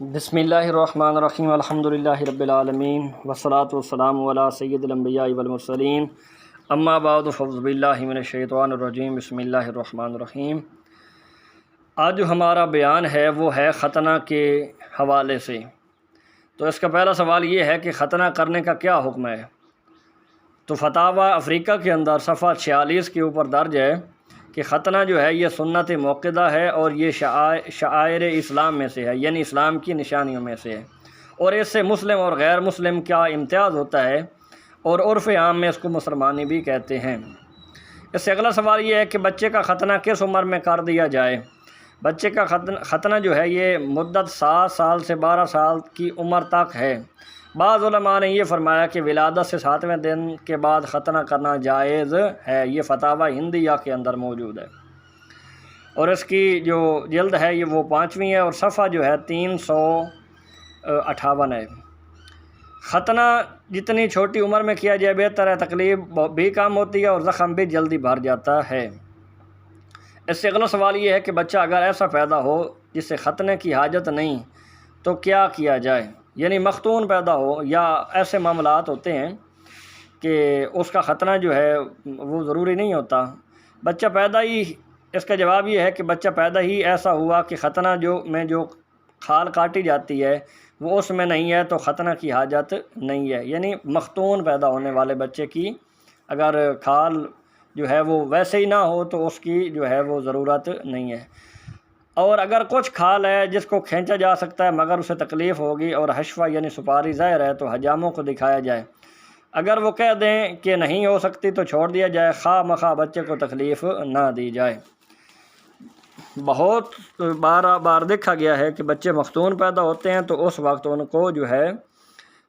بسم اللہ الرحمن الرحیم الحمدللہ رب العالمین والصلاة والسلام علی سید الانبیاء والمرسلین اما بعد فاعوذ باللہ من الشیطان الرجیم بسم اللہ الرحمن الرحیم۔ آج جو ہمارا بیان ہے وہ ہے ختنہ کے حوالے سے۔ تو اس کا پہلا سوال یہ ہے کہ ختنہ کرنے کا کیا حکم ہے؟ تو فتاوی افریقہ کے اندر صفحہ 46 کے اوپر درج ہے کہ ختنہ جو ہے یہ سنت موقدہ ہے اور یہ شعائر اسلام میں سے ہے، یعنی اسلام کی نشانیوں میں سے ہے، اور اس سے مسلم اور غیر مسلم کا امتیاز ہوتا ہے، اور عرف عام میں اس کو مسلمانی بھی کہتے ہیں۔ اس سے اگلا سوال یہ ہے کہ بچے کا ختنہ کس عمر میں کر دیا جائے؟ بچے کا ختنہ جو ہے یہ مدت 7 سال سے 12 سال کی عمر تک ہے۔ بعض علماء نے یہ فرمایا کہ ولادت سے 7ویں دن کے بعد ختنہ کرنا جائز ہے۔ یہ فتاوی ہندیہ کے اندر موجود ہے، اور اس کی جو جلد ہے یہ وہ 5ویں ہے، اور صفحہ جو ہے 358 ہے۔ ختنہ جتنی چھوٹی عمر میں کیا جائے بہتر ہے، تکلیف بھی کم ہوتی ہے اور زخم بھی جلدی بھر جاتا ہے۔ اس سے اگلا سوال یہ ہے کہ بچہ اگر ایسا پیدا ہو جس سے ختنے کی حاجت نہیں تو کیا کیا جائے؟ یعنی مختون پیدا ہو، یا ایسے معاملات ہوتے ہیں کہ اس کا ختنہ جو ہے وہ ضروری نہیں ہوتا۔ بچہ پیدا ہی، اس کا جواب یہ ہے کہ بچہ پیدا ہی ایسا ہوا کہ ختنہ جو کھال کاٹی جاتی ہے وہ اس میں نہیں ہے تو ختنہ کی حاجت نہیں ہے۔ یعنی مختون پیدا ہونے والے بچے کی اگر کھال جو ہے وہ ویسے ہی نہ ہو تو اس کی جو ہے وہ ضرورت نہیں ہے۔ اور اگر کچھ کھال ہے جس کو کھینچا جا سکتا ہے مگر اسے تکلیف ہوگی اور حشفہ یعنی سپاری ظاہر ہے تو حجاموں کو دکھایا جائے۔ اگر وہ کہہ دیں کہ نہیں ہو سکتی تو چھوڑ دیا جائے، خواہ مخواہ بچے کو تکلیف نہ دی جائے۔ بہت بار دیکھا گیا ہے کہ بچے مختون پیدا ہوتے ہیں تو اس وقت ان کو جو ہے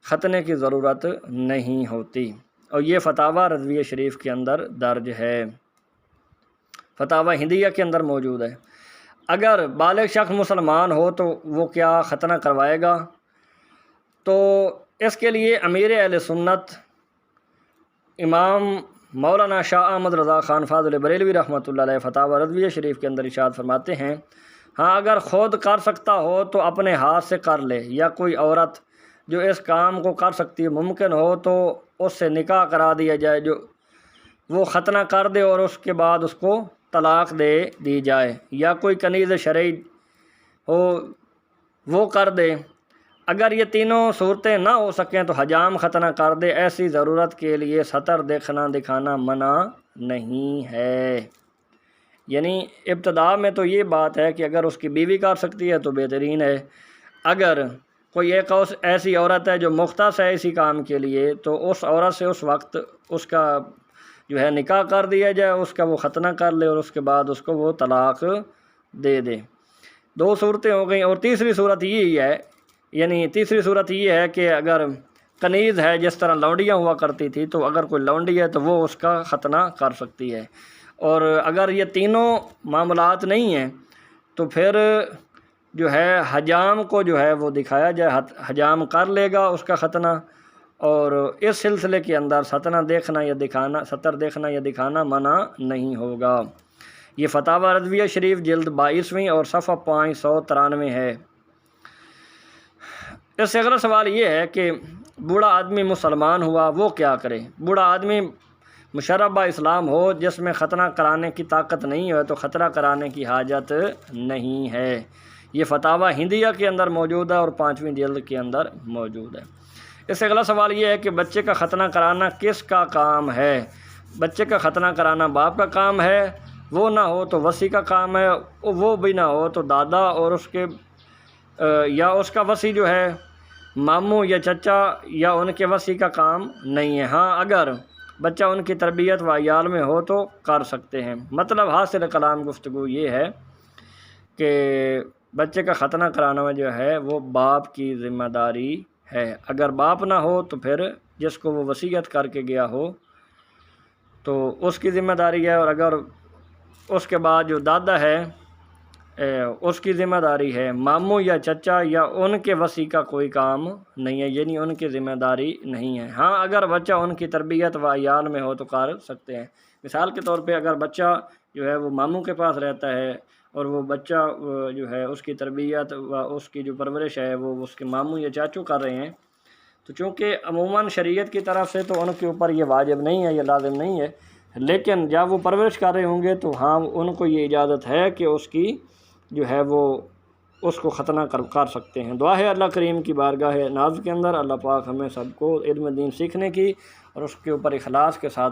ختنے کی ضرورت نہیں ہوتی، اور یہ فتاوی رضویہ شریف کے اندر درج ہے، فتاوی ہندیہ کے اندر موجود ہے۔ اگر بالغ شخص مسلمان ہو تو وہ کیا ختنہ کروائے گا؟ تو اس کے لیے امیر اہل سنت امام مولانا شاہ احمد رضا خان فاضل بریلوی رحمۃ اللہ علیہ فتاوی رضویہ شریف کے اندر ارشاد فرماتے ہیں، ہاں اگر خود کر سکتا ہو تو اپنے ہاتھ سے کر لے، یا کوئی عورت جو اس کام کو کر سکتی ہے ممکن ہو تو اس سے نکاح کرا دیا جائے، جو وہ ختنہ کر دے اور اس کے بعد اس کو طلاق دے دی جائے، یا کوئی کنیز شرعی ہو وہ کر دے۔ اگر یہ تینوں صورتیں نہ ہو سکیں تو حجام ختنہ کر دے۔ ایسی ضرورت کے لیے سطر دکھانا منع نہیں ہے۔ یعنی ابتدا میں تو یہ بات ہے کہ اگر اس کی بیوی کر سکتی ہے تو بہترین ہے۔ اگر کوئی ایک ایسی عورت ہے جو مختص ہے اسی کام کے لیے تو اس عورت سے اس وقت اس کا جو ہے نکاح کر دیا جائے، اس کا وہ ختنہ کر لے اور اس کے بعد اس کو وہ طلاق دے دے۔ 2 صورتیں ہو گئیں، اور تیسری صورت یہی ہے، یعنی تیسری صورت یہ ہے کہ اگر کنیز ہے جس طرح لونڈیاں ہوا کرتی تھی تو اگر کوئی لونڈی ہے تو وہ اس کا ختنہ کر سکتی ہے۔ اور اگر یہ تینوں معاملات نہیں ہیں تو پھر جو ہے حجام کو جو ہے وہ دکھایا جائے، حجام کر لے گا اس کا ختنہ، اور اس سلسلے کے اندر سطر دیکھنا یا دکھانا منع نہیں ہوگا۔ یہ فتاوی رضویہ شریف جلد 22ویں اور صفحہ 593 ہے۔ اس سے اگلا سوال یہ ہے کہ بوڑھا آدمی مسلمان ہوا وہ کیا کرے؟ بوڑھا آدمی مشرب اسلام ہو جس میں ختنہ کرانے کی طاقت نہیں ہے تو ختنہ کرانے کی حاجت نہیں ہے۔ یہ فتاوی ہندیہ کے اندر موجود ہے اور 5ویں جلد کے اندر موجود ہے۔ اس سے اگلا سوال یہ ہے کہ بچے کا ختنہ کرانا کس کا کام ہے؟ بچے کا ختنہ کرانا باپ کا کام ہے، وہ نہ ہو تو وصی کا کام ہے، وہ بھی نہ ہو تو دادا اور اس کے یا اس کا وصی جو ہے ماموں یا چچا یا ان کے وصی کا کام نہیں ہے۔ ہاں اگر بچہ ان کی تربیت و عیال میں ہو تو کر سکتے ہیں۔ مطلب حاصل کلام گفتگو یہ ہے کہ بچے کا ختنہ کرانا جو ہے وہ باپ کی ذمہ داری ہے۔ اگر باپ نہ ہو تو پھر جس کو وہ وصیت کر کے گیا ہو تو اس کی ذمہ داری ہے، اور اگر اس کے بعد جو دادا ہے اس کی ذمہ داری ہے۔ ماموں یا چچا یا ان کے وصی کا کوئی کام نہیں ہے، یعنی ان کی ذمہ داری نہیں ہے۔ ہاں اگر بچہ ان کی تربیت و عیال میں ہو تو کر سکتے ہیں۔ مثال کے طور پہ اگر بچہ جو ہے وہ ماموں کے پاس رہتا ہے اور وہ بچہ جو ہے اس کی تربیت و اس کی جو پرورش ہے وہ اس کے ماموں یا چاچو کر رہے ہیں، تو چونکہ عموماً شریعت کی طرف سے تو ان کے اوپر یہ واجب نہیں ہے، یہ لازم نہیں ہے، لیکن جب وہ پرورش کر رہے ہوں گے تو ہاں ان کو یہ اجازت ہے کہ اس کی جو ہے وہ اس کو ختنہ کر سکتے ہیں۔ دعا ہے اللہ کریم کی بارگاہ ناز کے اندر اللہ پاک ہمیں سب کو علم دین سیکھنے کی اور اس کے اوپر اخلاص کے ساتھ